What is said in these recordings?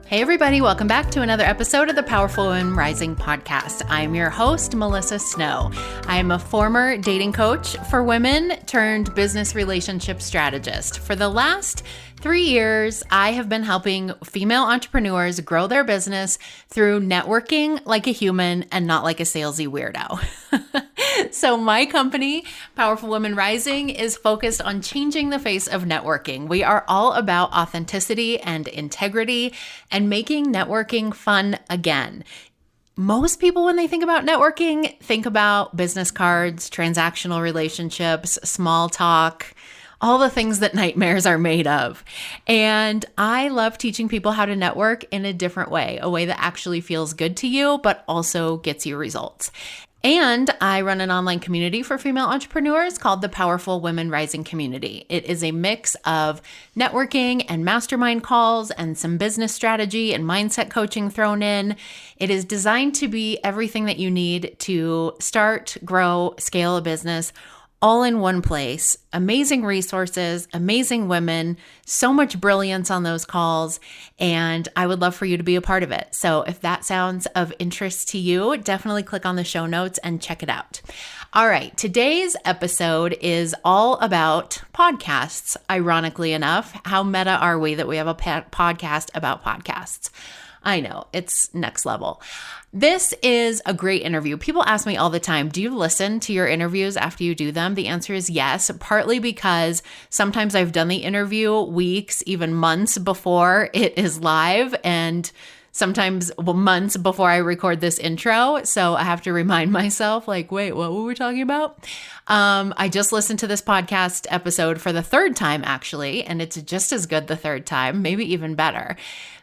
Hey everybody, welcome back to another episode of the Powerful Women Rising podcast. I'm your host, Melissa Snow. I am a former dating coach for women turned business relationship strategist. For the last 3 years, I have been helping female entrepreneurs grow their business through networking like a human and not like a salesy weirdo. So my company, Powerful Women Rising, is focused on changing the face of networking. We are all about authenticity and integrity and making networking fun again. Most people, when they think about networking, think about business cards, transactional relationships, small talk, all the things that nightmares are made of. And I love teaching people how to network in a different way, a way that actually feels good to you, but also gets you results. And I run an online community for female entrepreneurs called the Powerful Women Rising Community. It is a mix of networking and mastermind calls and some business strategy and mindset coaching thrown in. It is designed to be everything that you need to start, grow, scale a business all in one place. Amazing resources, amazing women, so much brilliance on those calls, and I would love for you to be a part of it. So if that sounds of interest to you, definitely click on the show notes and check it out. All right, today's episode is all about podcasts, ironically enough. How meta are we that we have a podcast about podcasts? I know, it's next level. This is a great interview. People ask me all the time, do you listen to your interviews after you do them? The answer is yes, partly because sometimes I've done the interview weeks, even months before it is live, and sometimes months before I record this intro. So I have to remind myself, like, wait, what were we talking about? I just listened to this podcast episode for the third time, actually, and it's just as good the third time, maybe even better.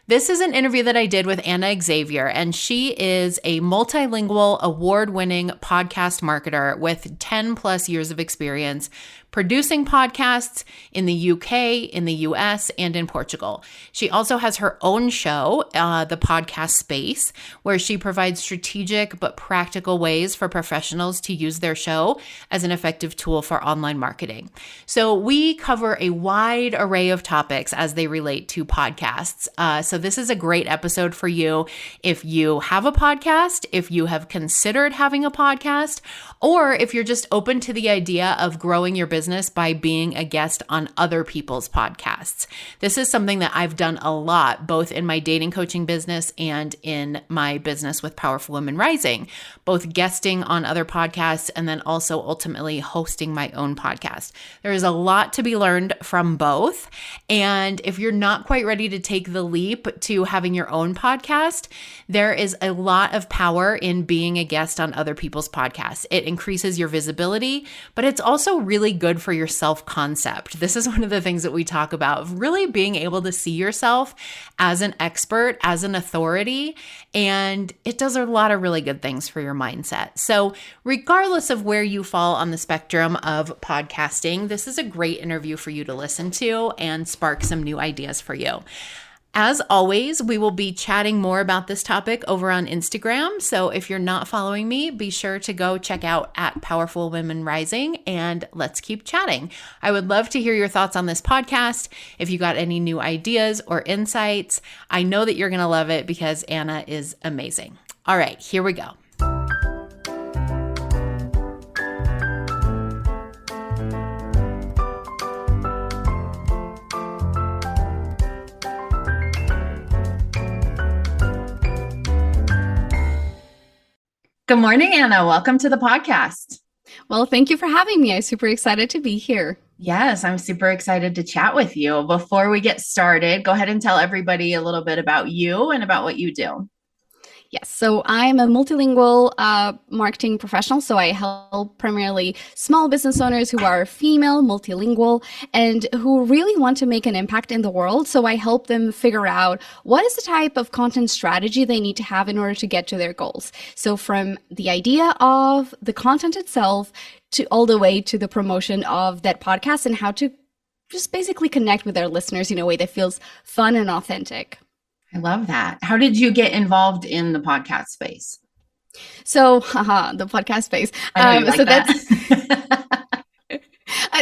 This is an interview that I did with Xavier, and she is a multilingual, award-winning podcast marketer with 10 plus years of experience producing podcasts in the UK, in the US, and in Portugal. She also has her own show, The Podcast Space, where she provides strategic but practical ways for professionals to use their show as an effective tool for online marketing. So we cover a wide array of topics as they relate to podcasts. So this is a great episode for you if you have a podcast, if you have considered having a podcast, or if you're just open to the idea of growing your business by being a guest on other people's podcasts. This is something that I've done a lot, both in my dating coaching business and in my business with Powerful Women Rising, both guesting on other podcasts and then also ultimately hosting my own podcast. There is a lot to be learned from both. And if you're not quite ready to take the leap to having your own podcast, there is a lot of power in being a guest on other people's podcasts. It increases your visibility, but it's also really good for your self-concept. This is one of the things that we talk about, really being able to see yourself as an expert, as an authority, and it does a lot of really good things for your mindset. So regardless of where you fall on the spectrum of podcasting, this is a great interview for you to listen to and spark some new ideas for you. As always, we will be chatting more about this topic over on Instagram. So if you're not following me, be sure to go check out at Powerful Women Rising and let's keep chatting. I would love to hear your thoughts on this podcast. If you got any new ideas or insights, I know that you're going to love it because Anna is amazing. All right, here we go. Good morning, Anna. Welcome to the podcast. Well, thank you for having me. I'm super excited to be here. Yes, I'm super excited to chat with you. Before we get started, go ahead and tell everybody a little bit about you and about what you do. Yes, so I'm a multilingual marketing professional. So I help primarily small business owners who are female, multilingual, and who really want to make an impact in the world. So I help them figure out what is the type of content strategy they need to have in order to get to their goals. So from the idea of the content itself to all the way to the promotion of that podcast and how to just basically connect with their listeners in a way that feels fun and authentic. I love that. How did you get involved in the podcast space? So, the podcast space. I know you like that.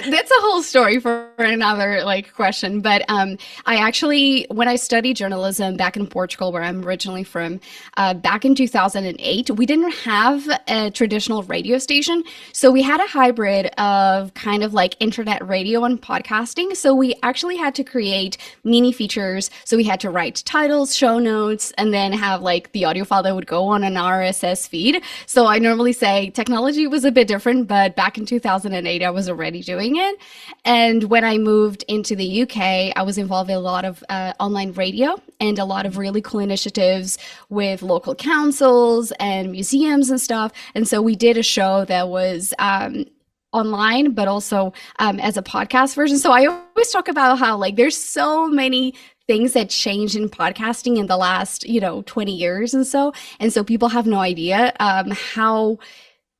That's a whole story for another question. But I actually, when I studied journalism back in Portugal, where I'm originally from, back in 2008, we didn't have a traditional radio station. So we had a hybrid of kind of like internet radio and podcasting. So we actually had to create mini features. So we had to write titles, show notes, and then have like the audio file that would go on an RSS feed. So I normally say technology was a bit different, but back in 2008, I was already doing it. And when I moved into the UK, I was involved in a lot of online radio and a lot of really cool initiatives with local councils and museums and stuff. And so we did a show that was online, but also as a podcast version. So I always talk about how like there's so many things that changed in podcasting in the last 20 years and so people have no idea how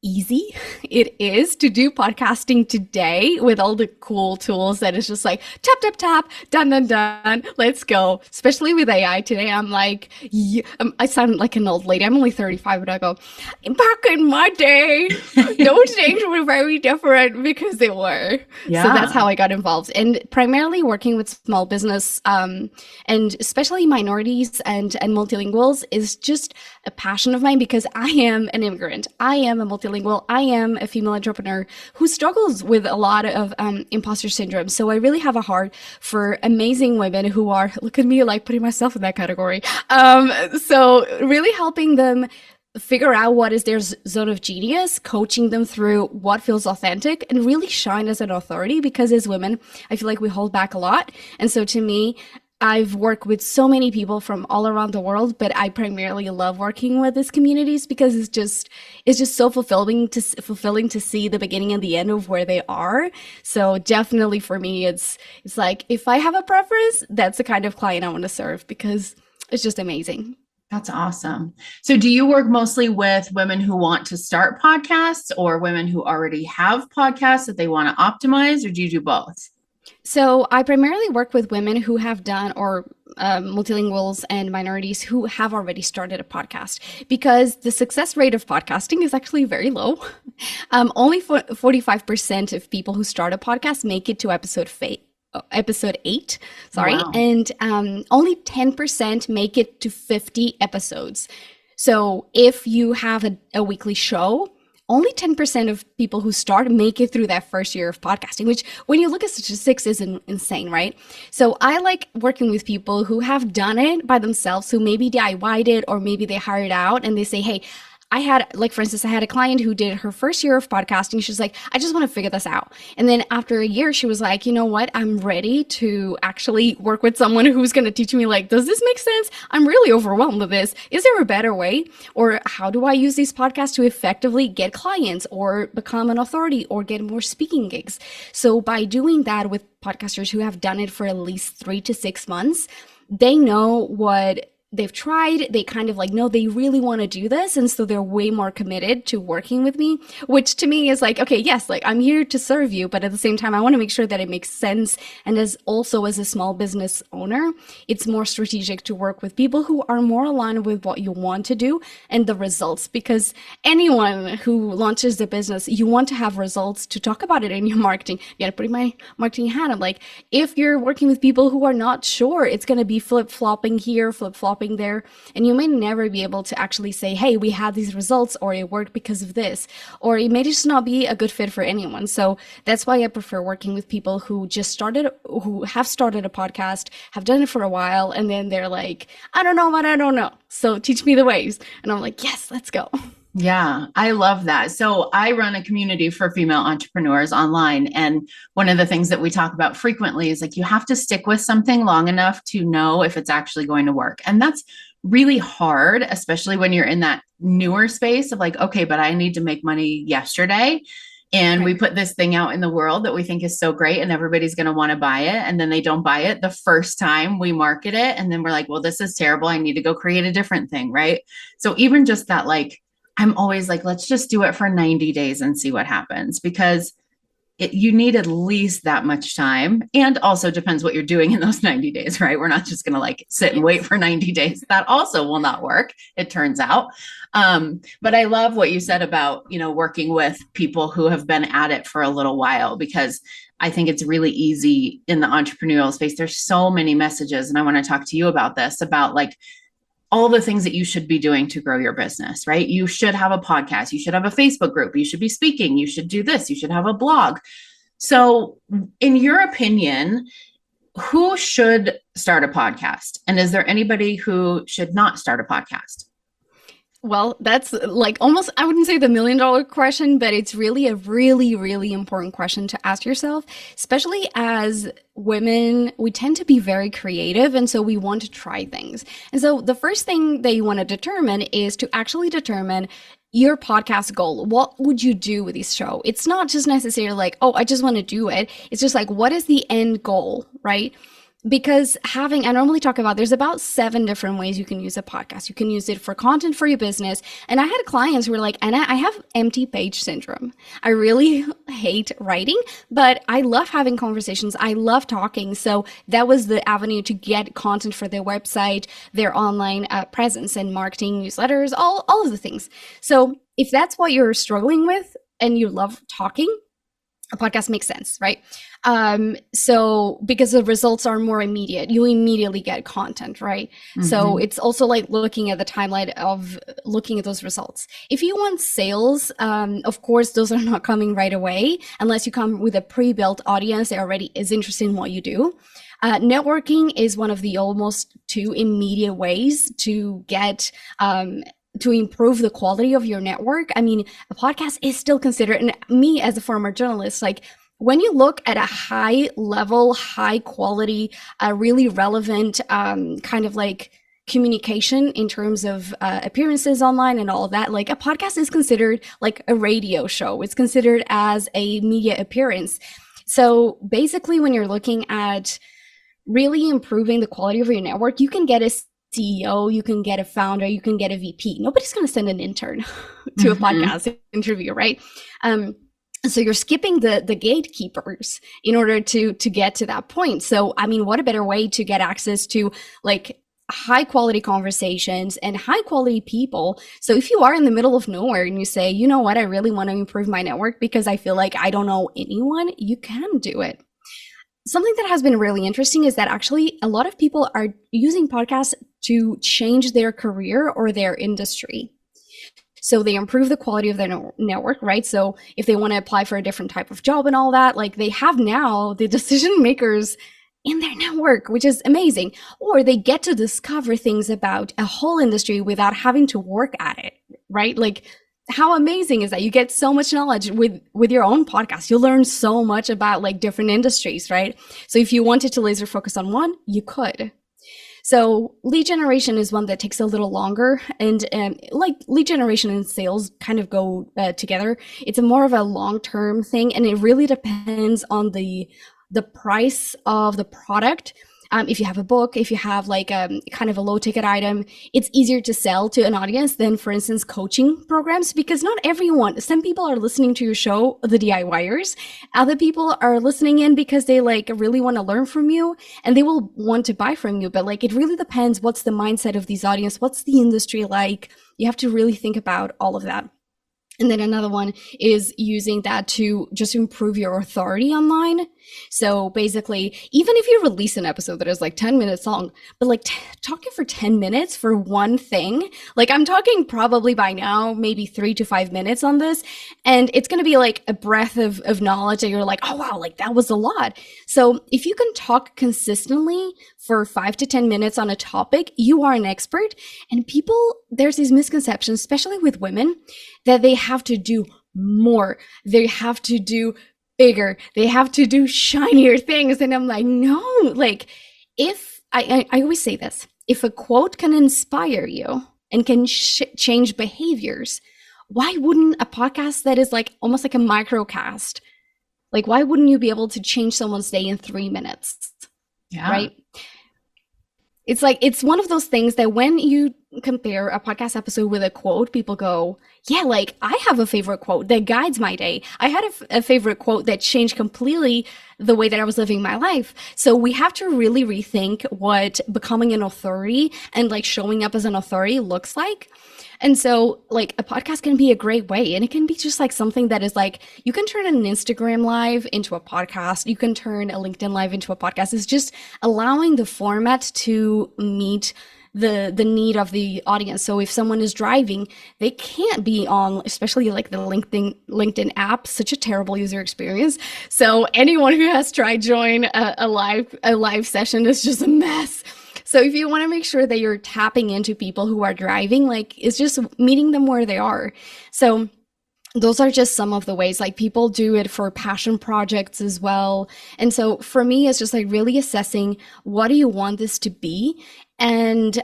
easy it is to do podcasting today with all the cool tools that is just like tap tap tap, done done done, let's go. Especially with AI today, I'm like, I sound like an old lady. I'm only 35, but I go, back in my day those things were very different, because they were. Yeah. So that's how I got involved, and primarily working with small business and especially minorities and multilinguals is just a passion of mine, because I am an immigrant, I am a multilingual, I am a female entrepreneur who struggles with a lot of imposter syndrome. So I really have a heart for amazing women who are, look at me, like putting myself in that category. So really helping them figure out what is their zone of genius, coaching them through what feels authentic, and really shine as an authority, because as women, I feel like we hold back a lot. And so to me, I've worked with so many people from all around the world, but I primarily love working with these communities because it's just so fulfilling to see the beginning and the end of where they are. So definitely for me, it's like, if I have a preference, that's the kind of client I want to serve, because it's just amazing. That's awesome. So do you work mostly with women who want to start podcasts, or women who already have podcasts that they want to optimize, or do you do both? So I primarily work with women who have done, or multilinguals and minorities who have already started a podcast, because the success rate of podcasting is actually very low. Only 45% of people who start a podcast make it to episode 8, sorry. Wow. And only 10% make it to 50 episodes. So if you have a weekly show, only 10% of people who start make it through that first year of podcasting, which when you look at statistics is insane, right? So I like working with people who have done it by themselves, who maybe DIY'd it, or maybe they hired out and they say, hey, for instance, I had a client who did her first year of podcasting. She's like, I just want to figure this out. And then after a year, she was like, you know what? I'm ready to actually work with someone who's going to teach me, like, does this make sense? I'm really overwhelmed with this. Is there a better way? Or how do I use these podcasts to effectively get clients or become an authority or get more speaking gigs? So by doing that with podcasters who have done it for at least 3 to 6 months, they know what they've tried, they kind of like know they really want to do this, and so they're way more committed to working with me, which to me is like, okay, yes, like I'm here to serve you, but at the same time I want to make sure that it makes sense. And as a small business owner, it's more strategic to work with people who are more aligned with what you want to do and the results, because anyone who launches a business, you want to have results to talk about it in your marketing. You gotta put my marketing hat on. Like, if you're working with people who are not sure, it's going to be flip-flopping here, flip-flopping there, and you may never be able to actually say, hey, we had these results, or it worked because of this, or it may just not be a good fit for anyone. So that's why I prefer working with people who have started a podcast, have done it for a while, and then they're like, I don't know what I don't know, so teach me the ways. And I'm like, yes, let's go. Yeah, I love that. So I run a community for female entrepreneurs online. And one of the things that we talk about frequently is like, you have to stick with something long enough to know if it's actually going to work. And that's really hard, especially when you're in that newer space of like, okay, but I need to make money yesterday. And right. We put this thing out in the world that we think is so great and everybody's going to want to buy it. And then they don't buy it the first time we market it. And then we're like, well, this is terrible. I need to go create a different thing. Right. So even just that, like, I'm always like, let's just do it for 90 days and see what happens, because you need at least that much time, and also depends what you're doing in those 90 days, right? We're not just going to like sit and wait for 90 days. That also will not work, it turns out. But I love what you said about, working with people who have been at it for a little while, because I think it's really easy in the entrepreneurial space. There's so many messages, and I want to talk to you about this, about like all the things that you should be doing to grow your business, right? You should have a podcast. You should have a Facebook group. You should be speaking. You should do this. You should have a blog. So in your opinion, who should start a podcast? And is there anybody who should not start a podcast? Well, that's like almost, I wouldn't say the $1 million question, but it's really a really, really important question to ask yourself, especially as women. We tend to be very creative, and so we want to try things. And so the first thing that you want to determine is to actually determine your podcast goal. What would you do with this show? It's not just necessarily like, oh, I just want to do it. It's just like, what is the end goal, right? Because I normally talk about, there's about 7 different ways you can use a podcast. You can use it for content for your business. And I had clients who were like, Anna, I have empty page syndrome. I really hate writing, but I love having conversations. I love talking. So that was the avenue to get content for their website, their online presence and marketing, newsletters, all of the things. So if that's what you're struggling with and you love talking, a podcast makes sense, right? So because the results are more immediate, you immediately get content, right? Mm-hmm. So it's also like looking at the timeline of looking at those results. If you want sales, of course, those are not coming right away unless you come with a pre-built audience that already is interested in what you do. Networking is one of the almost 2 immediate ways to get, to improve the quality of your network. I mean, a podcast is still considered, and me as a former journalist, like when you look at a high level, high quality, really relevant kind of like communication in terms of appearances online and all of that, like a podcast is considered like a radio show. It's considered as a media appearance. So basically, when you're looking at really improving the quality of your network, you can get a CEO, you can get a founder, you can get a VP. Nobody's going to send an intern to a podcast interview, right? So you're skipping the gatekeepers in order to get to that point. So, I mean, what a better way to get access to like high quality conversations and high quality people. So if you are in the middle of nowhere and you say, you know what, I really want to improve my network because I feel like I don't know anyone, you can do it. Something that has been really interesting is that actually a lot of people are using podcasts to change their career or their industry. So they improve the quality of their network, right? So if they want to apply for a different type of job and all that, like they have now the decision makers in their network, which is amazing. Or they get to discover things about a whole industry without having to work at it, right? Like, how amazing is that? You get so much knowledge with your own podcast. You learn so much about like different industries, right? So if you wanted to laser focus on one, you could. So lead generation is one that takes a little longer, and like lead generation and sales kind of go together. It's a more of a long-term thing, and it really depends on the price of the product. If you have a book, if you have like a kind of a low ticket item, it's easier to sell to an audience than, for instance, coaching programs, because not everyone, some people are listening to your show, the DIYers. Other people are listening in because they like really want to learn from you and they will want to buy from you. But like, it really depends what's the mindset of these audience, what's the industry like. You have to really think about all of that. And then another one is using that to just improve your authority online. So basically, even if you release an episode that is like 10 minutes long, but like talking for 10 minutes for one thing, like I'm talking probably by now, maybe 3 to 5 minutes on this. And it's going to be like a breath of knowledge that you're like, oh, wow, like that was a lot. So if you can talk consistently for 5 to 10 minutes on a topic, you are an expert. And people, there's these misconceptions, especially with women, that they have to do more. They have to do bigger. They have to do shinier things. And I'm like, no, like if I always say this, if a quote can inspire you and can change behaviors, why wouldn't a podcast that is like almost like a microcast, like why wouldn't you be able to change someone's day in 3 minutes? Yeah. Right. It's like, it's one of those things that when you compare a podcast episode with a quote, people go, yeah, like I have a favorite quote that guides my day. I had a favorite quote that changed completely the way that I was living my life. So we have to really rethink what becoming an authority and like showing up as an authority looks like. And so like a podcast can be a great way, and it can be just like something that is like, you can turn an Instagram live into a podcast. You can turn a LinkedIn live into a podcast. It's just allowing the format to meet the need of the audience. So if someone is driving, they can't be on, especially like the LinkedIn app, such a terrible user experience. So anyone who has tried join a live session is just a mess. So if you want to make sure that you're tapping into people who are driving, like it's just meeting them where they are. So those are just some of the ways. Like people do it for passion projects as well. And so for me, it's just like really assessing, what do you want this to be? And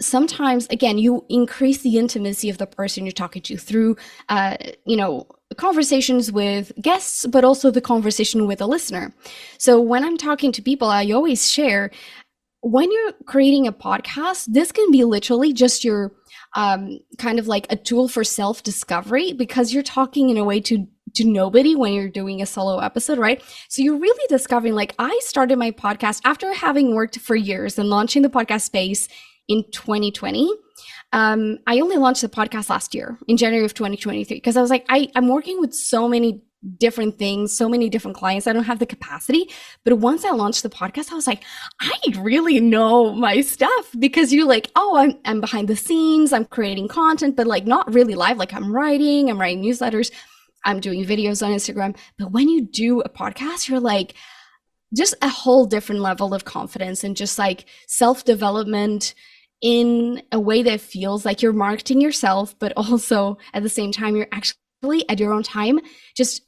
sometimes, again, you increase the intimacy of the person you're talking to through, conversations with guests, but also the conversation with a listener. So when I'm talking to people, I always share, when you're creating a podcast, this can be literally just your kind of like a tool for self-discovery, because you're talking in a way to nobody when you're doing a solo episode, right? So you're really discovering, like I started my podcast after having worked for years and launching the podcast space in 2020. I only launched the podcast last year in January of 2023, because I was like, I'm working with so many different things, so many different clients. I don't have the capacity. But once I launched the podcast, I was like, I really know my stuff, because you're like, oh, I'm behind the scenes, I'm creating content, but like not really live. Like I'm writing newsletters, I'm doing videos on Instagram. But when you do a podcast, you're like just a whole different level of confidence and just like self-development in a way that feels like you're marketing yourself, but also at the same time, you're actually at your own time, just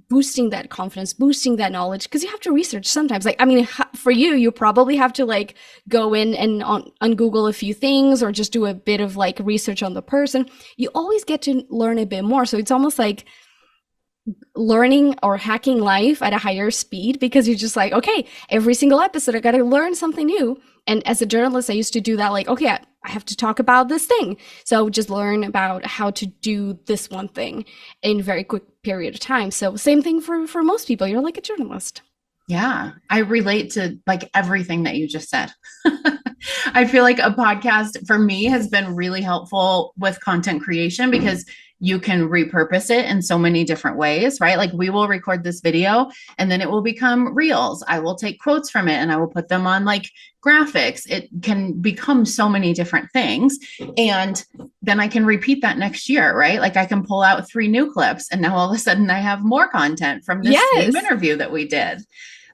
boosting that confidence, boosting that knowledge, because you have to research sometimes. Like, I mean, for you probably have to like go in and on Google a few things, or just do a bit of like research on the person. You always get to learn a bit more. So it's almost like learning or hacking life at a higher speed, because you're just like, okay, every single episode, I got to learn something new. And as a journalist, I used to do that. Like, okay, I have to talk about this thing. So just learn about how to do this one thing in a very quick period of time. So same thing for most people. You're like a journalist. Yeah, I relate to like everything that you just said. I feel like a podcast for me has been really helpful with content creation, because you can repurpose it in so many different ways, right? Like we will record this video and then it will become reels. I will take quotes from it and I will put them on like graphics. It can become so many different things. And then I can repeat that next year, right? Like I can pull out 3 new clips and now all of a sudden I have more content from this same interview that we did.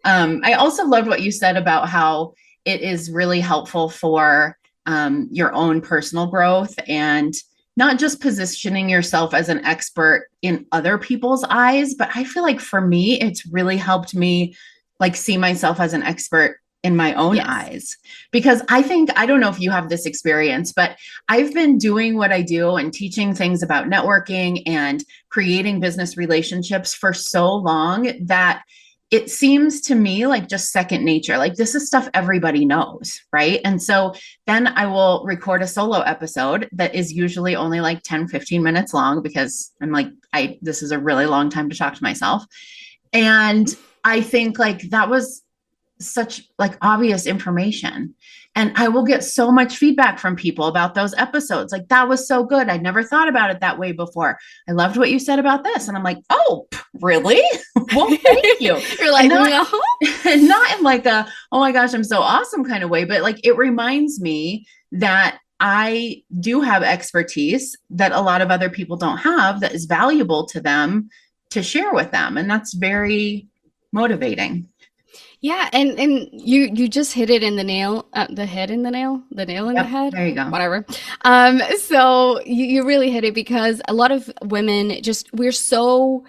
I also loved what you said about how it is really helpful for your own personal growth, and not just positioning yourself as an expert in other people's eyes, but I feel like for me, it's really helped me like see myself as an expert in my own eyes. Because I don't know if you have this experience, but I've been doing what I do and teaching things about networking and creating business relationships for so long that it seems to me like just second nature. Like this is stuff everybody knows, right? And so then I will record a solo episode that is usually only like 10, 15 minutes long, because I'm like, this is a really long time to talk to myself. And I think like that was such like obvious information. And I will get so much feedback from people about those episodes. Like, that was so good. I'd never thought about it that way before. I loved what you said about this. And I'm like, oh, really? Well, thank you. You're like, not, no. not in like a, oh my gosh, I'm so awesome kind of way, but like, it reminds me that I do have expertise that a lot of other people don't have, that is valuable to them to share with them. And that's very motivating. Yeah, and you just hit it in the nail, the nail in the head. There you go. Whatever. So you really hit it, because a lot of women we're so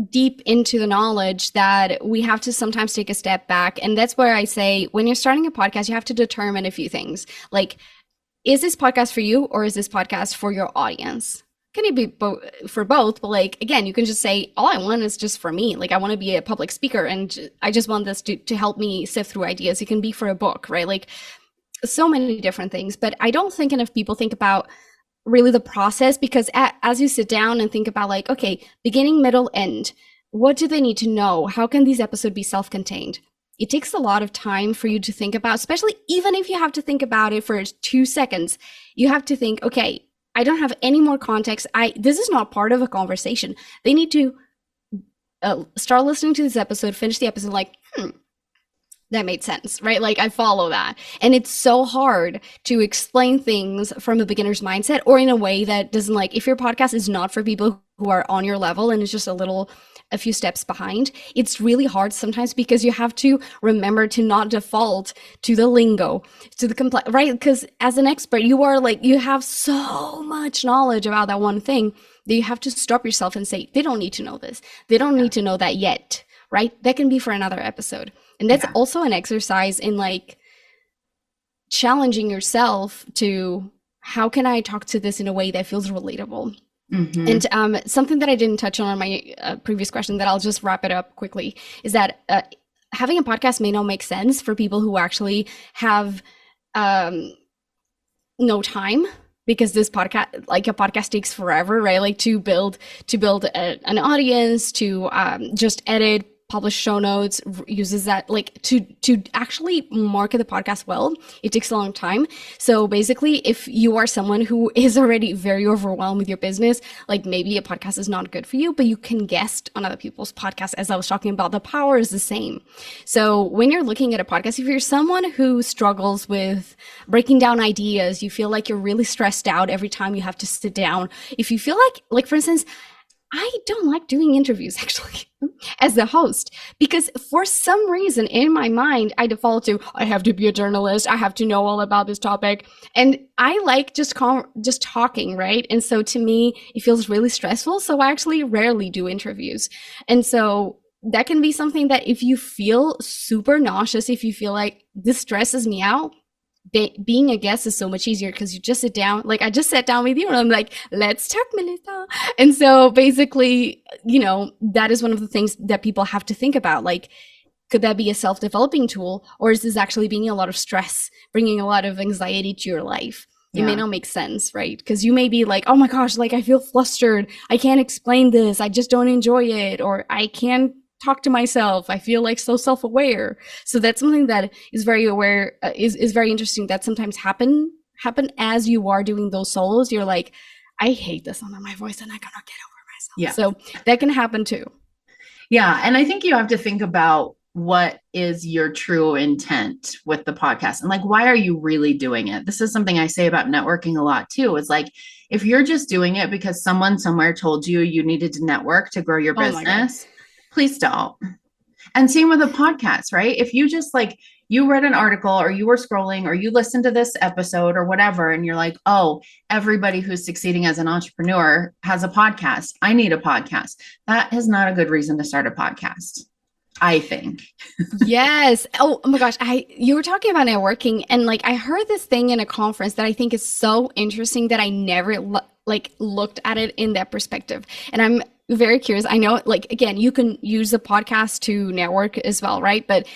deep into the knowledge that we have to sometimes take a step back. And that's where I say, when you're starting a podcast, you have to determine a few things. Like, is this podcast for you, or is this podcast for your audience? Can it be for both? But like, again, you can just say, all I want is just for me. Like, I want to be a public speaker and I just want this to help me sift through ideas. It can be for a book, right? Like, so many different things, but I don't think enough people think about really the process, because as you sit down and think about like, okay, beginning, middle, end, what do they need to know? How can these episodes be self-contained? It takes a lot of time for you to think about, especially even if you have to think about it for 2 seconds, you have to think, okay, I don't have any more context. This is not part of a conversation. They need to start listening to this episode, finish the episode like, that made sense, right? Like I follow that. And it's so hard to explain things from a beginner's mindset or in a way that doesn't, like, if your podcast is not for people who are on your level and it's just a few steps behind, it's really hard sometimes because you have to remember to not default to the lingo, to the right? Because as an expert, you are like, you have so much knowledge about that one thing that you have to stop yourself and say, they don't need to know this. They don't need to know that yet, right? That can be for another episode. And that's also an exercise in like challenging yourself to, how can I talk to this in a way that feels relatable? Mm-hmm. And something that I didn't touch on my previous question that I'll just wrap it up quickly is that having a podcast may not make sense for people who actually have no time, because this podcast, like a podcast takes forever, right? Like to build an audience, to just edit, publish show notes, uses that like to actually market the podcast well, it takes a long time. So basically, if you are someone who is already very overwhelmed with your business, like maybe a podcast is not good for you, but you can guest on other people's podcasts. As I was talking about, the power is the same. So when you're looking at a podcast, if you're someone who struggles with breaking down ideas, you feel like you're really stressed out every time you have to sit down, if you feel like for instance, I don't like doing interviews actually as the host, because for some reason in my mind, I default to, I have to be a journalist. I have to know all about this topic. And I like just talking, right? And so to me, it feels really stressful. So I actually rarely do interviews. And so that can be something that if you feel super nauseous, if you feel like this stresses me out, being a guest is so much easier because you just sit down. Like I just sat down with you and I'm like, let's talk, Melissa. And so basically, that is one of the things that people have to think about. Like, could that be a self-developing tool, or is this actually being a lot of stress, bringing a lot of anxiety to your life? It may not make sense, right? Because you may be like, oh my gosh, like I feel flustered. I can't explain this. I just don't enjoy it. Or I can't talk to myself. I feel like so self-aware. So that's something that is very is very interesting, that sometimes happen as you are doing those solos. You're like, I hate the sound of my voice and I cannot get over myself. So that can happen too. Yeah. And I think you have to think about what is your true intent with the podcast, and like, why are you really doing it? This is something I say about networking a lot too. It's like, if you're just doing it because someone somewhere told you needed to network to grow your business, please don't. And same with a podcast, right? If you just like, you read an article or you were scrolling or you listened to this episode or whatever, and you're like, oh, everybody who's succeeding as an entrepreneur has a podcast. I need a podcast. That is not a good reason to start a podcast, I think. Yes. Oh my gosh. You were talking about networking, and like, I heard this thing in a conference that I think is so interesting that I never looked at it in that perspective. And I'm very curious. I know, like, again, you can use the podcast to network as well, right? But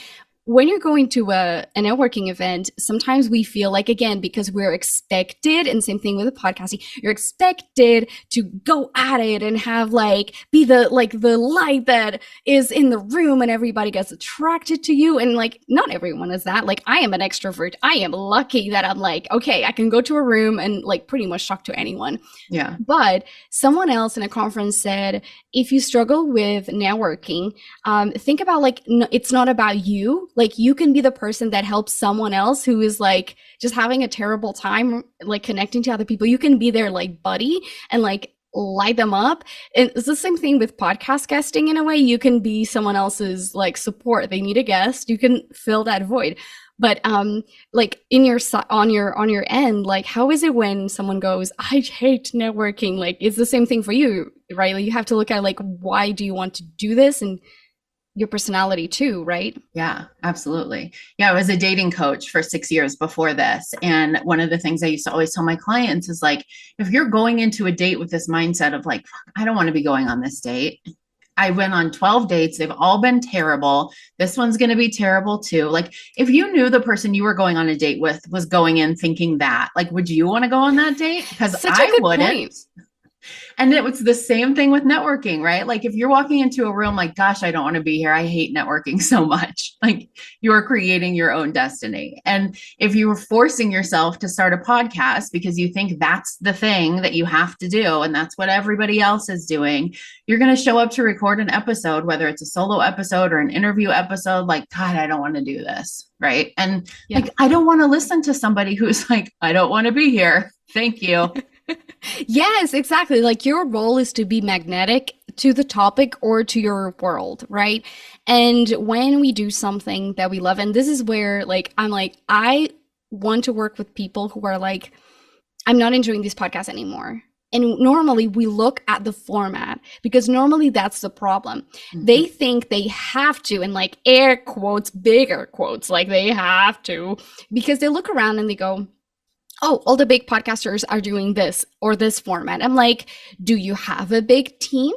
when you're going to a networking event, sometimes we feel like, again, because we're expected, and same thing with the podcasting, you're expected to go at it and have be the light that is in the room and everybody gets attracted to you. And like, not everyone is that. Like, I am an extrovert. I am lucky that I'm like, okay, I can go to a room and like pretty much talk to anyone. Yeah. But someone else in a conference said, if you struggle with networking, think about it's not about you. Like, you can be the person that helps someone else who is like just having a terrible time, like connecting to other people. You can be their like buddy and like light them up. And it's the same thing with podcast guesting in a way. You can be someone else's like support. They need a guest. You can fill that void. But like on your end, like, how is it when someone goes, I hate networking? Like, it's the same thing for you, right? Like, you have to look at like, why do you want to do this? And your personality too, right? Yeah, absolutely. Yeah, I was a dating coach for 6 years before this. And one of the things I used to always tell my clients is like, if you're going into a date with this mindset of like, I don't want to be going on this date, I went on 12 dates. They've all been terrible. This one's going to be terrible too. Like, if you knew the person you were going on a date with was going in thinking that, like, would you want to go on that date? Because Such a I good wouldn't. point. And it was the same thing with networking, right? Like, if you're walking into a room like, gosh, I don't want to be here. I hate networking so much. Like, you are creating your own destiny. And if you were forcing yourself to start a podcast because you think that's the thing that you have to do and that's what everybody else is doing, you're going to show up to record an episode, whether it's a solo episode or an interview episode, like, God, I don't want to do this. Right. And like, I don't want to listen to somebody who's like, I don't want to be here. Thank you. Yes, exactly. Like your role is to be magnetic to the topic or to your world, right? And when we do something that we love, and this is where like I'm like, I want to work with people who are like, I'm not enjoying this podcast anymore. And normally we look at the format because normally that's the problem. Mm-hmm. They think they have to, and like air quotes, bigger quotes, like they have to, because they look around and they go, oh, all the big podcasters are doing this or this format. I'm like, do you have a big team?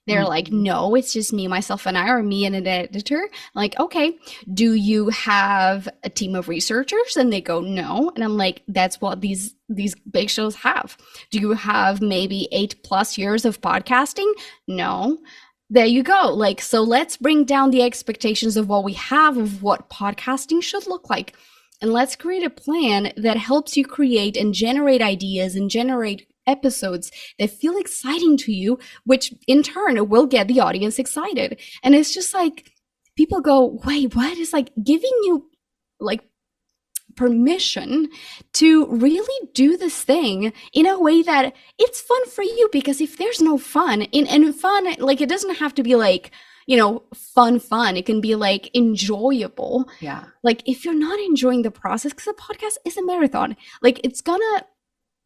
They're like, no, it's just me, myself, and I, or me and an editor. I'm like, okay, do you have a team of researchers? And they go, no. And I'm like, that's what these big shows have. Do you have maybe 8+ years of podcasting? No. There you go. Like, so let's bring down the expectations of what we have of what podcasting should look like. And let's create a plan that helps you create and generate ideas and generate episodes that feel exciting to you, which in turn will get the audience excited. And it's just like, people go, wait, what? It's like giving you like permission to really do this thing in a way that it's fun for you. Because if there's no fun, and fun, like it doesn't have to be like, fun. It can be like enjoyable. Yeah. Like if you're not enjoying the process, because a podcast is a marathon, like it's gonna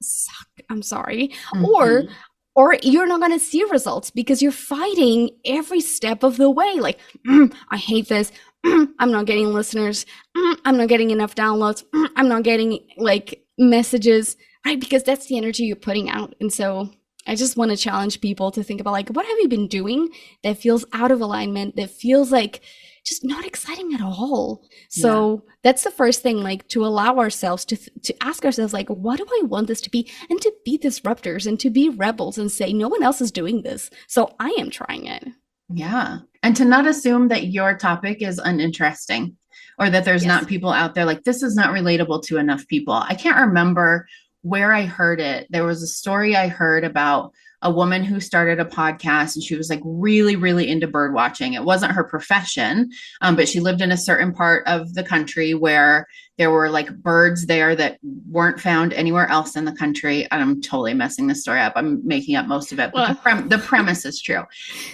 suck. I'm sorry. Mm-hmm. Or you're not gonna see results because you're fighting every step of the way. Like, I hate this. I'm not getting listeners. I'm not getting enough downloads. I'm not getting like messages, right? Because that's the energy you're putting out. And so I just want to challenge people to think about like, what have you been doing that feels out of alignment, that feels like just not exciting at all? So that's the first thing, like to allow ourselves to ask ourselves, like, what do I want this to be? And to be disruptors and to be rebels and say, no one else is doing this, so I am trying it. Yeah. And to not assume that your topic is uninteresting or that there's not people out there like, this is not relatable to enough people. I can't remember where I heard it. There was a story I heard about a woman who started a podcast, and she was like really, really into bird watching. It wasn't her profession, but she lived in a certain part of the country where there were like birds there that weren't found anywhere else in the country. And I'm totally messing this story up. I'm making up most of it, but the premise is true.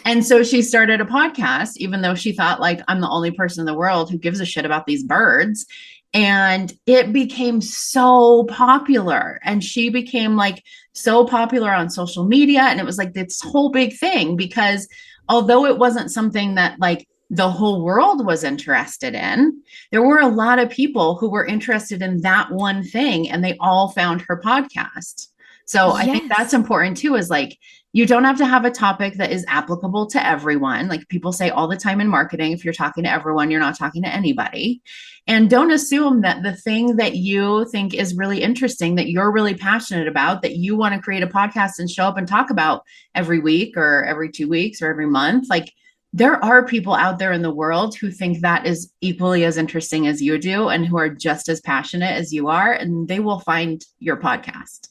And so she started a podcast, even though she thought like, I'm the only person in the world who gives a shit about these birds. And it became so popular, and she became like so popular on social media. And it was like this whole big thing, because although it wasn't something that like the whole world was interested in, there were a lot of people who were interested in that one thing, and they all found her podcast. So I think that's important too, is like, you don't have to have a topic that is applicable to everyone. Like people say all the time in marketing, if you're talking to everyone, you're not talking to anybody. And don't assume that the thing that you think is really interesting, that you're really passionate about, that you want to create a podcast and show up and talk about every week or every 2 weeks or every month. Like there are people out there in the world who think that is equally as interesting as you do, and who are just as passionate as you are, and they will find your podcast.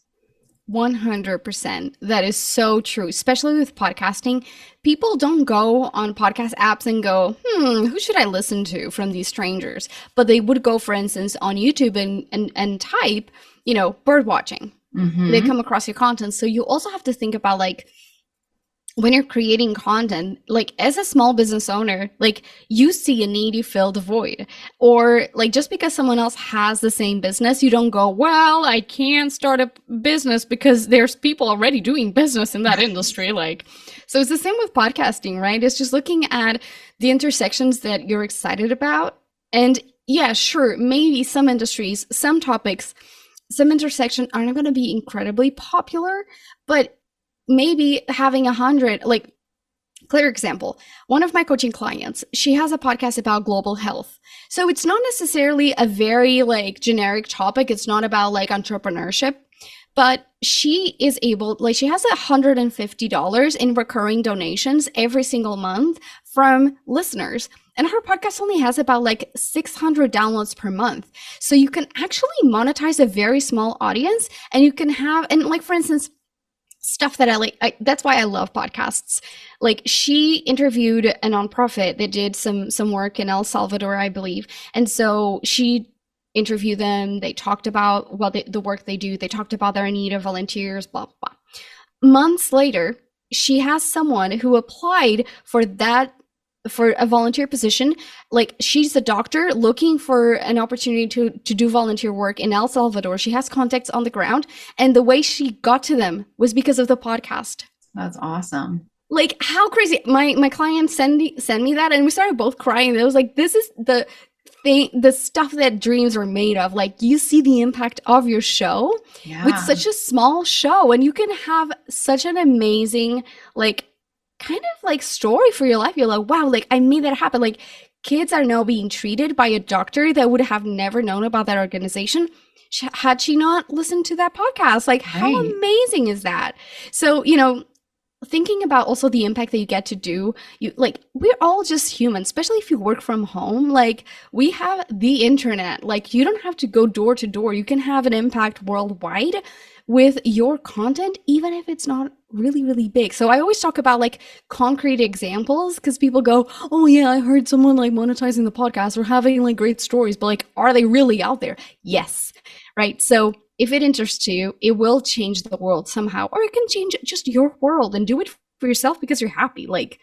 100%. That is so true, especially with podcasting. People don't go on podcast apps and go, who should I listen to from these strangers? But they would go, for instance, on YouTube and type, bird watching. Mm-hmm. They come across your content. So you also have to think about like, when you're creating content, like as a small business owner, like you see a need, you fill the void. Or like just because someone else has the same business, you don't go, well, I can't start a business because there's people already doing business in that industry. Like, so it's the same with podcasting, right? It's just looking at the intersections that you're excited about. And yeah, sure, maybe some industries, some topics, some intersection are not going to be incredibly popular, but maybe having 100, like Clear example. One of my coaching clients, she has a podcast about global health. So it's not necessarily a very like generic topic. It's not about like entrepreneurship, but she is able, like she has $150 in recurring donations every single month from listeners. And her podcast only has about like 600 downloads per month. So you can actually monetize a very small audience, and you can have, and like, for instance, stuff that I like, that's why I love podcasts. Like she interviewed a nonprofit that did some work in El Salvador, I believe. And so she interviewed them. They talked about, well, the work they do. They talked about their need of volunteers, blah, blah, blah. Months later, she has someone who applied for a volunteer position. Like she's a doctor looking for an opportunity to do volunteer work in El Salvador. She has contacts on the ground, and the way she got to them was because of the podcast. That's awesome. Like how crazy. My client sent me that, and we started both crying. It was like, this is the stuff that dreams are made of. Like you see the impact of your show with such a small show, and you can have such an amazing, like, kind of like story for your life. You're like, wow, like I made that happen. Like kids are now being treated by a doctor that would have never known about that organization had she not listened to that podcast. Like how amazing is that? So, you know, thinking about also the impact that you get to do, you like, we're all just human, especially if you work from home. Like we have the internet. Like you don't have to go door to door. You can have an impact worldwide with your content, even if it's not really, really big. So I always talk about like concrete examples, because people go, oh yeah, I heard someone like monetizing the podcast or having like great stories, but like, are they really out there? Yes. Right. So if it interests you, it will change the world somehow, or it can change just your world, and do it for yourself because you're happy. Like,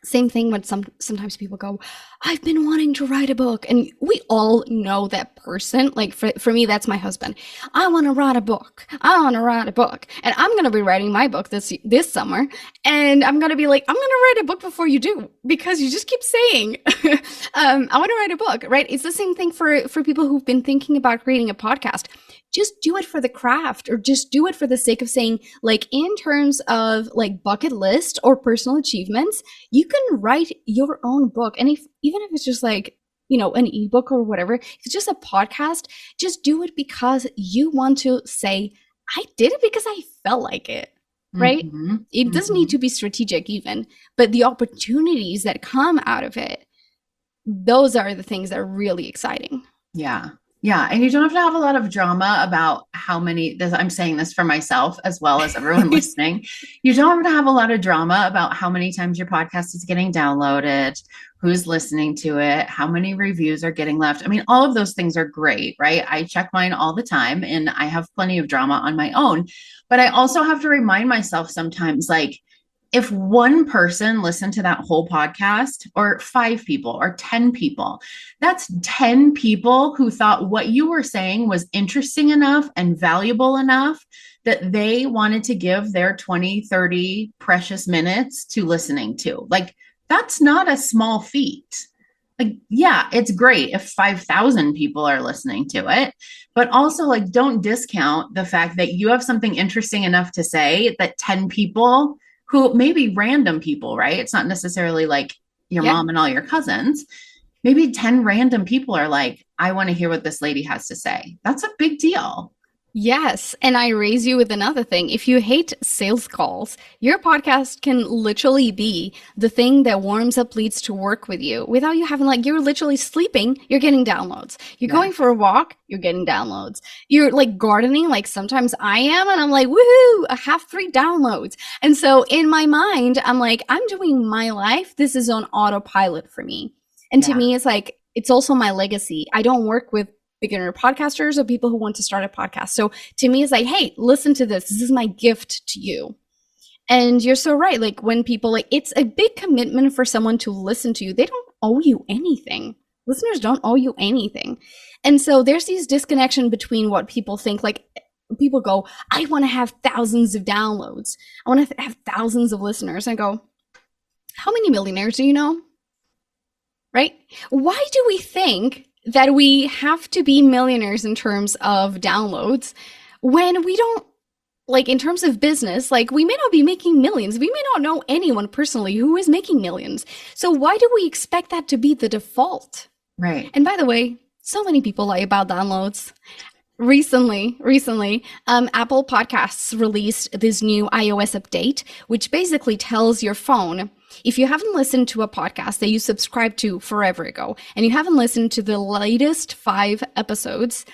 same thing when sometimes people go, I've been wanting to write a book. And we all know that person. Like for me, that's my husband. I want to write a book. I want to write a book. And I'm going to be writing my book this summer. And I'm going to be like, I'm going to write a book before you do, because you just keep saying, I want to write a book, right? It's the same thing for people who've been thinking about creating a podcast. Just do it for the craft, or just do it for the sake of saying, like, in terms of like bucket list or personal achievements, you can write your own book. And even if it's just like, you know, an ebook or whatever, if it's just a podcast, just do it because you want to say, I did it because I felt like it, right? It doesn't need to be strategic even, but the opportunities that come out of it, those are the things that are really exciting. Yeah. Yeah. And you don't have to have a lot of drama about how many, I'm saying this for myself as well as everyone listening. You don't have to have a lot of drama about how many times your podcast is getting downloaded, who's listening to it, how many reviews are getting left. I mean, all of those things are great, right? I check mine all the time, and I have plenty of drama on my own, but I also have to remind myself sometimes, like, if one person listened to that whole podcast, or 5 people or 10 people, that's 10 people who thought what you were saying was interesting enough and valuable enough that they wanted to give their 20, 30 precious minutes to listening to. Like, that's not a small feat. Like, yeah, it's great if 5,000 people are listening to it, but also, like, don't discount the fact that you have something interesting enough to say that 10 people, who may be random people, right? It's not necessarily like your mom and all your cousins. Maybe 10 random people are like, I want to hear what this lady has to say. That's a big deal. Yes. And I raise you with another thing. If you hate sales calls, your podcast can literally be the thing that warms up leads to work with you without you having, like, you're literally sleeping, you're getting downloads. You're going for a walk, you're getting downloads. You're like gardening, like sometimes I am, and I'm like, woohoo, I have 3 downloads. And so in my mind, I'm like, I'm doing my life. This is on autopilot for me. And to me, it's like, it's also my legacy. I don't work with beginner podcasters or people who want to start a podcast. So to me, it's like, hey, listen to this. This is my gift to you. And you're so right. Like, when people, like, it's a big commitment for someone to listen to you. They don't owe you anything. Listeners don't owe you anything. And so there's this disconnection between what people think. Like, people go, I want to have thousands of downloads. I want to have thousands of listeners. And I go, how many millionaires do you know? Right? Why do we think that we have to be millionaires in terms of downloads when we don't, like in terms of business, like we may not be making millions. We may not know anyone personally who is making millions. So why do we expect that to be the default? Right. And by the way, so many people lie about downloads. Recently, Apple Podcasts released this new iOS update, which basically tells your phone, if you haven't listened to a podcast that you subscribed to forever ago, and you haven't listened to the latest 5 episodes,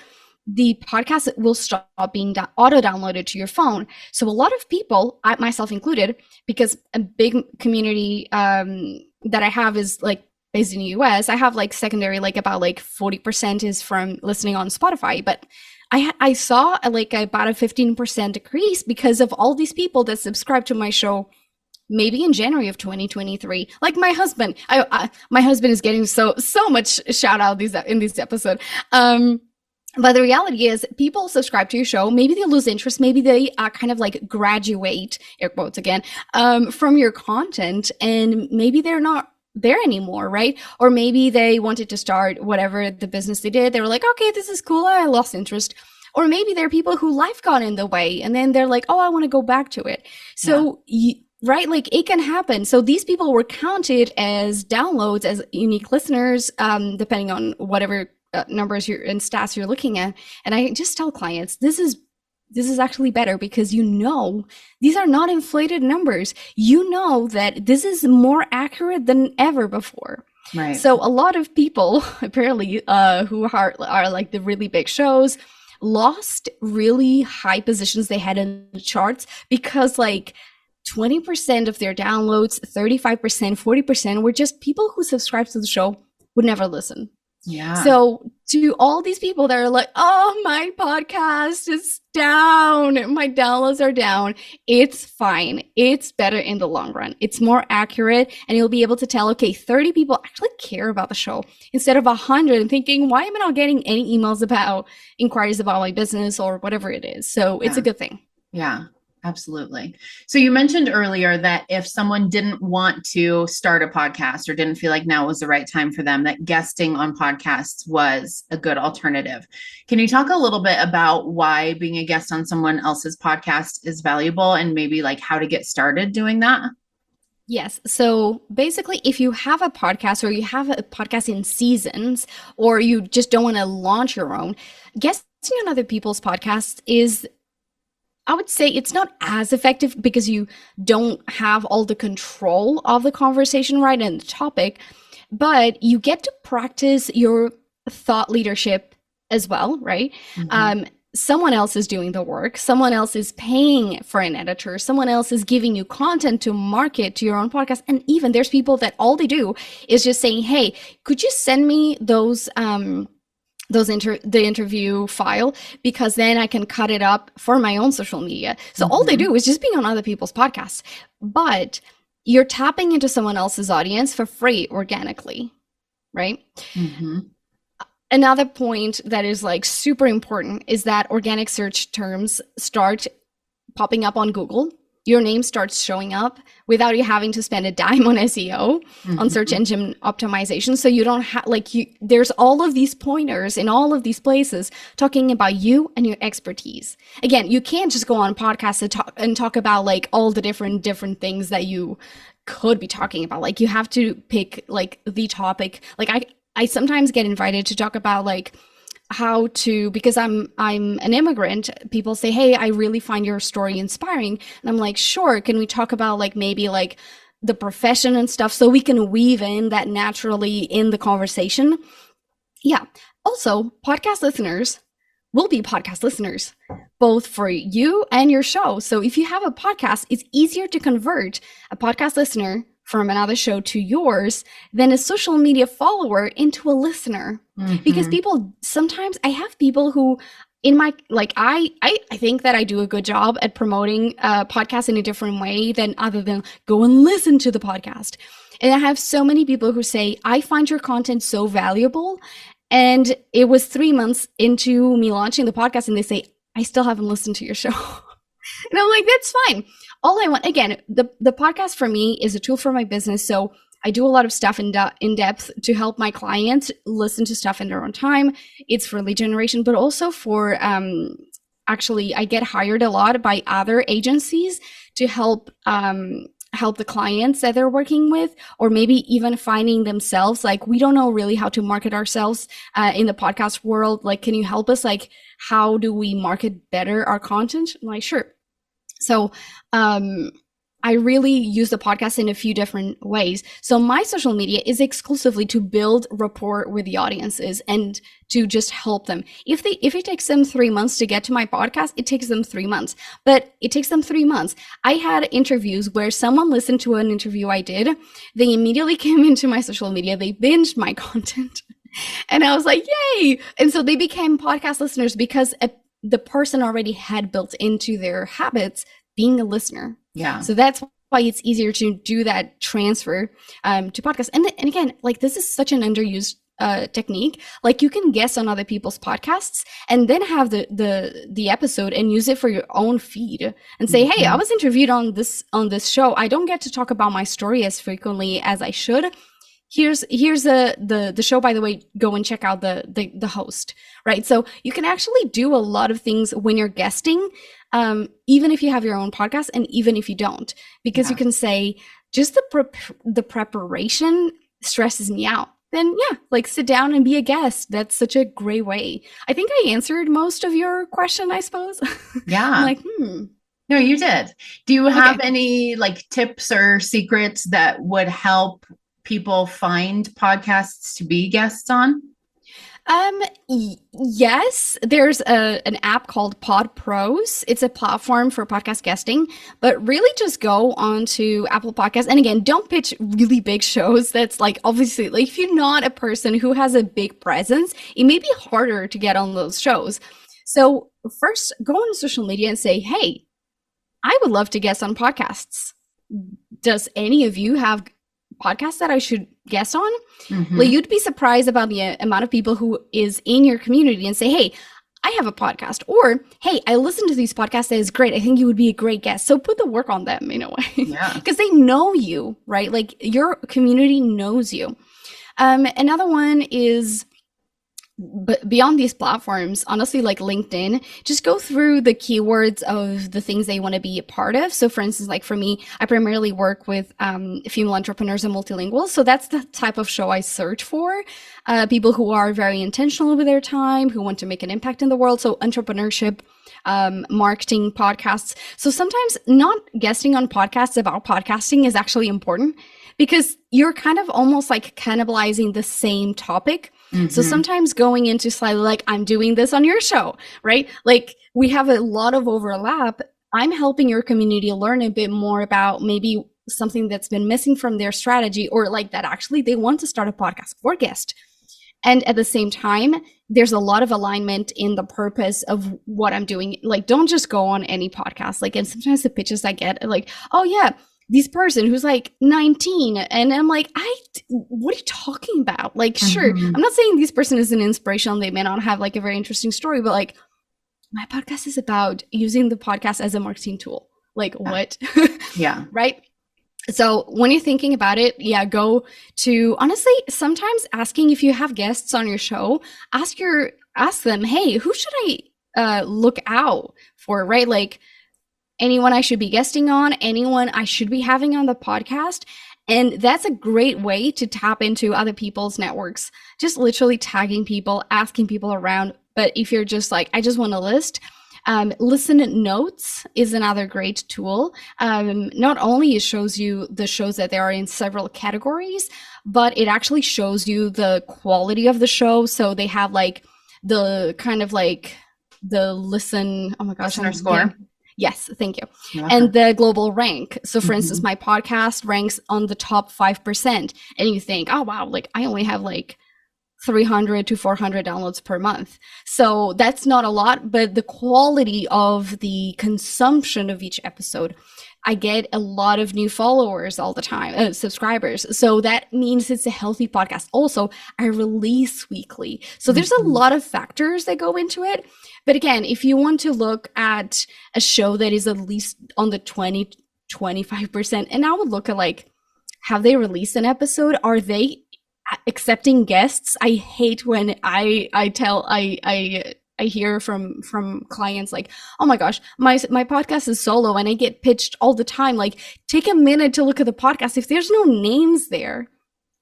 the podcast will stop being auto-downloaded to your phone. So a lot of people, I myself included, because a big community that I have is like based in the US, I have like secondary, like about like 40% is from listening on Spotify, but I saw like about a 15% decrease because of all these people that subscribe to my show maybe in January of 2023. Like my husband, my husband is getting so much shout out in this episode. But the reality is people subscribe to your show. Maybe they lose interest. Maybe they kind of like graduate, air quotes again, from your content, and maybe they're not there anymore, right? Or maybe they wanted to start whatever the business they did. They were like, okay, this is cool. I lost interest. Or maybe there are people who life got in the way and then they're like, oh, I want to go back to it. So, right, like it can happen. So these people were counted as downloads, as unique listeners, depending on whatever numbers and stats you're looking at. And I just tell clients, this is actually better because these are not inflated numbers. You know that this is more accurate than ever before. Right. So a lot of people apparently who are like the really big shows lost really high positions they had in the charts because like 20% of their downloads, 35%, 40% were just people who subscribed to the show would never listen. Yeah. So to all these people that are like, oh, my podcast is down, my downloads are down, it's fine. It's better in the long run. It's more accurate, and you'll be able to tell, okay, 30 people actually care about the show instead of 100 and thinking, why am I not getting any emails about inquiries about my business or whatever it is? So it's a good thing. Yeah. Absolutely. So you mentioned earlier that if someone didn't want to start a podcast or didn't feel like now was the right time for them, that guesting on podcasts was a good alternative. Can you talk a little bit about why being a guest on someone else's podcast is valuable and maybe like how to get started doing that? Yes. So basically, if you have a podcast or you have a podcast in seasons, or you just don't want to launch your own, guesting on other people's podcasts is, I would say, it's not as effective because you don't have all the control of the conversation, right, and the topic, but you get to practice your thought leadership as well, right? Mm-hmm. Someone else is doing the work. Someone else is paying for an editor. Someone else is giving you content to market to your own podcast. And even there's people that all they do is just saying, hey, could you send me the interview file, because then I can cut it up for my own social media. So all they do is just be on other people's podcasts, but you're tapping into someone else's audience for free organically, right? Mm-hmm. Another point that is like super important is that organic search terms start popping up on Google. Your name starts showing up without you having to spend a dime on SEO, on search engine optimization. So you don't have there's all of these pointers in all of these places talking about you and your expertise. Again, you can't just go on podcasts and talk about like all the different things that you could be talking about. Like you have to pick like the topic. Like I sometimes get invited to talk about like how to, because I'm an immigrant, people say, hey, I really find your story inspiring. And I'm like, sure, can we talk about like maybe like the profession and stuff so we can weave in that naturally in the conversation? Yeah. Also, podcast listeners will be podcast listeners, both for you and your show. So if you have a podcast, it's easier to convert a podcast listener from another show to yours than a social media follower into a listener. Because people, sometimes I have people who in my, like, I think that I do a good job at promoting podcasts in a different way than other than go and listen to the podcast. And I have so many people who say, I find your content so valuable. And it was 3 months into me launching the podcast and they say, I still haven't listened to your show. And I'm like, that's fine. All I want, again, the podcast for me is a tool for my business. So I do a lot of stuff in depth to help my clients listen to stuff in their own time. It's for lead generation, but also for I get hired a lot by other agencies to help the clients that they're working with, or maybe even finding themselves like, we don't know really how to market ourselves in the podcast world. Like, can you help us? Like, how do we market better our content? I'm like, sure. So I really use the podcast in a few different ways. So my social media is exclusively to build rapport with the audiences and to just help them. If it takes them 3 months to get to my podcast, it takes them 3 months, but it takes them 3 months. I had interviews where someone listened to an interview I did. They immediately came into my social media. They binged my content and I was like, yay. And so they became podcast listeners because the person already had built into their habits being a listener. Yeah. So that's why it's easier to do that transfer to podcasts. And again, like, this is such an underused technique. Like, you can guest on other people's podcasts and then have the episode and use it for your own feed and say, hey, I was interviewed on this show. I don't get to talk about my story as frequently as I should. Here's the show, by the way. Go and check out the host, right? So you can actually do a lot of things when you're guesting, even if you have your own podcast and even if you don't, because you can say, just the preparation stresses me out. Then like, sit down and be a guest. That's such a great way. I think I answered most of your question, I suppose. Yeah. I'm like, No, you did. Do you have any like tips or secrets that would help people find podcasts to be guests on? Yes, there's an app called Pod Pros. It's a platform for podcast guesting, but really just go onto Apple Podcasts. And again, don't pitch really big shows. That's like, obviously, like, if you're not a person who has a big presence, it may be harder to get on those shows. So first, go on social media and say, hey, I would love to guest on podcasts. Does any of you have podcasts that I should guest on? Like, you'd be surprised about the amount of people who is in your community and say, hey, I have a podcast, or hey, I listen to these podcasts. That is great. I think you would be a great guest. So put the work on them in a way, because they know you, right? Like, your community knows you. Another one is, but beyond these platforms, honestly, like LinkedIn, just go through the keywords of the things they want to be a part of. So for instance, like for me, I primarily work with female entrepreneurs and multilingual. So that's the type of show I search for. People who are very intentional with their time, who want to make an impact in the world. So entrepreneurship, marketing, podcasts. So sometimes not guesting on podcasts about podcasting is actually important, because you're kind of almost like cannibalizing the same topic. So sometimes going into slightly like, I'm doing this on your show, right? Like, we have a lot of overlap. I'm helping your community learn a bit more about maybe something that's been missing from their strategy, or like that actually they want to start a podcast or guest. And at the same time, there's a lot of alignment in the purpose of what I'm doing. Like, don't just go on any podcast. Like, and sometimes the pitches I get are like, oh yeah, this person who's like 19, and I'm like, what are you talking about? Like, sure, I'm not saying this person is an inspiration. They may not have like a very interesting story, but like, my podcast is about using the podcast as a marketing tool. Like, what? Right? So when you're thinking about it, go to, honestly, sometimes asking if you have guests on your show, ask them, hey, who should I look out for, right? Like, anyone I should be guesting on, anyone I should be having on the podcast. And that's a great way to tap into other people's networks, just literally tagging people, asking people around. But if you're just like, I just want a list, listen notes is another great tool. Not only it shows you the shows that there are in several categories, but it actually shows you the quality of the show. So they have like the kind of like the listener score. Yes, thank you. And the global rank. So for instance, my podcast ranks on the top 5%. And you think, oh, wow, like I only have like 300 to 400 downloads per month. So that's not a lot, but the quality of the consumption of each episode, I get a lot of new followers all the time, subscribers. So that means it's a healthy podcast. Also, I release weekly. So there's a lot of factors that go into it. But again, if you want to look at a show that is at least on the 20-25%, and I would look at like, have they released an episode? Are they accepting guests? I hate when I I hear from clients like, oh my gosh, my podcast is solo and I get pitched all the time. Like, take a minute to look at the podcast. If there's no names there,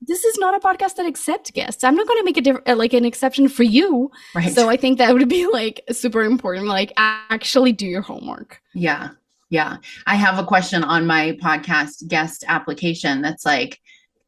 this is not a podcast that accepts guests. I'm not going to make like an exception for you. Right. So I think that would be like super important. Like, actually do your homework. Yeah. Yeah. I have a question on my podcast guest application that's like,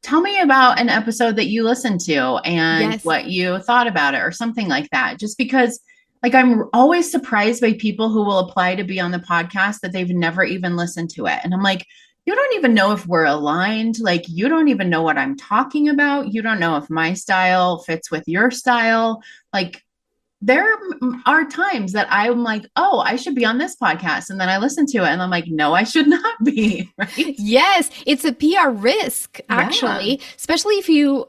tell me about an episode that you listened to and what you thought about it or something like that. Just because like I'm always surprised by people who will apply to be on the podcast that they've never even listened to it. And I'm like, you don't even know if we're aligned. Like, you don't even know what I'm talking about. You don't know if my style fits with your style. Like, there are times that I'm like, oh, I should be on this podcast. And then I listen to it and I'm like, no, I should not be. Right? Yes. It's a PR risk, actually, especially if you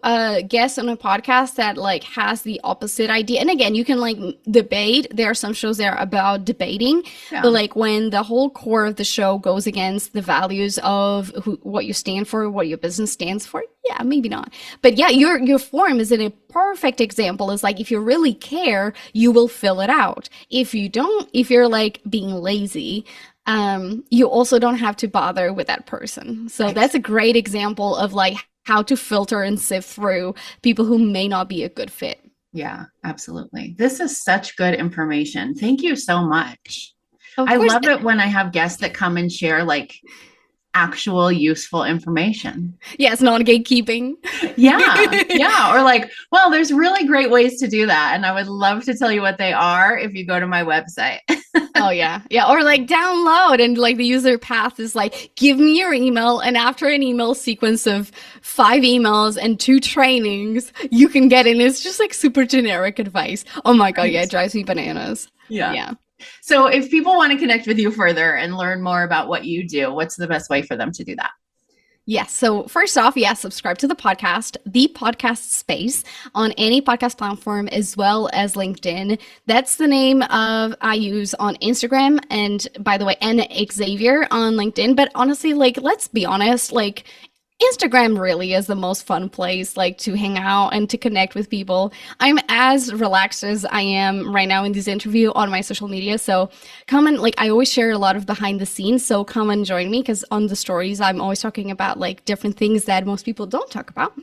guest on a podcast that like has the opposite idea. And again, you can like debate. There are some shows that are about debating, but like when the whole core of the show goes against the values of what you stand for, what your business stands for. Yeah, maybe not. But yeah, your form is in a perfect example. Is like, if you really care, you will fill it out. If you don't, if you're like being lazy, you also don't have to bother with that person. So that's a great example of like how to filter and sift through people who may not be a good fit. Yeah, absolutely. This is such good information. Thank you so much. I love it when I have guests that come and share like actual useful information. Yeah, it's not gatekeeping. Yeah. Or like, well, there's really great ways to do that. And I would love to tell you what they are if you go to my website. Oh, yeah. Yeah. Or like download and like the user path is like, give me your email. And after an email sequence of 5 emails and 2 trainings, you can get in. It's just like super generic advice. Oh my God. Yeah. It drives me bananas. Yeah. So if people want to connect with you further and learn more about what you do, what's the best way for them to do that? Yes. So first off, subscribe to the podcast, The Podcast Space, on any podcast platform as well as LinkedIn. That's the name I use on Instagram, and by the way, and Xavier on LinkedIn. But honestly, like, let's be honest, like, Instagram really is the most fun place, like, to hang out and to connect with people. I'm as relaxed as I am right now in this interview on my social media. So come and, like, I always share a lot of behind the scenes. So come and join me, because on the stories, I'm always talking about like different things that most people don't talk about.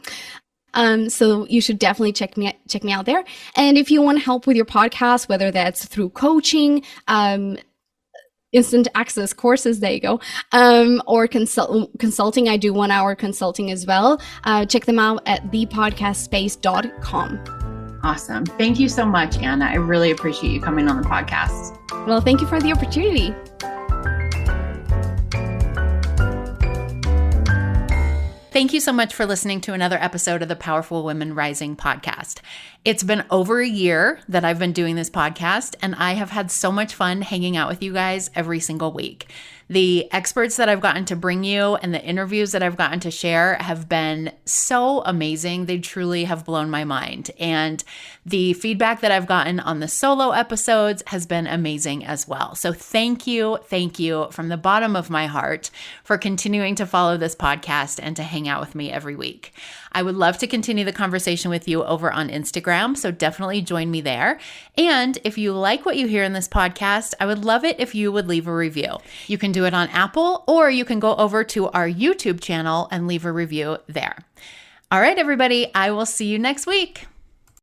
So you should definitely check me out there. And if you want help with your podcast, whether that's through coaching, instant access courses, there you go, or consulting. I do 1-hour consulting as well. Check them out at thepodcastspace.com. Awesome. Thank you so much, Anna. I really appreciate you coming on the podcast. Well, thank you for the opportunity. Thank you so much for listening to another episode of the Powerful Women Rising podcast. It's been over a year that I've been doing this podcast, and I have had so much fun hanging out with you guys every single week. The experts that I've gotten to bring you and the interviews that I've gotten to share have been so amazing. They truly have blown my mind. And the feedback that I've gotten on the solo episodes has been amazing as well. So thank you from the bottom of my heart for continuing to follow this podcast and to hang out with me every week. I would love to continue the conversation with you over on Instagram, so definitely join me there. And if you like what you hear in this podcast, I would love it if you would leave a review. You can do it on Apple, or you can go over to our YouTube channel and leave a review there. All right, everybody, I will see you next week.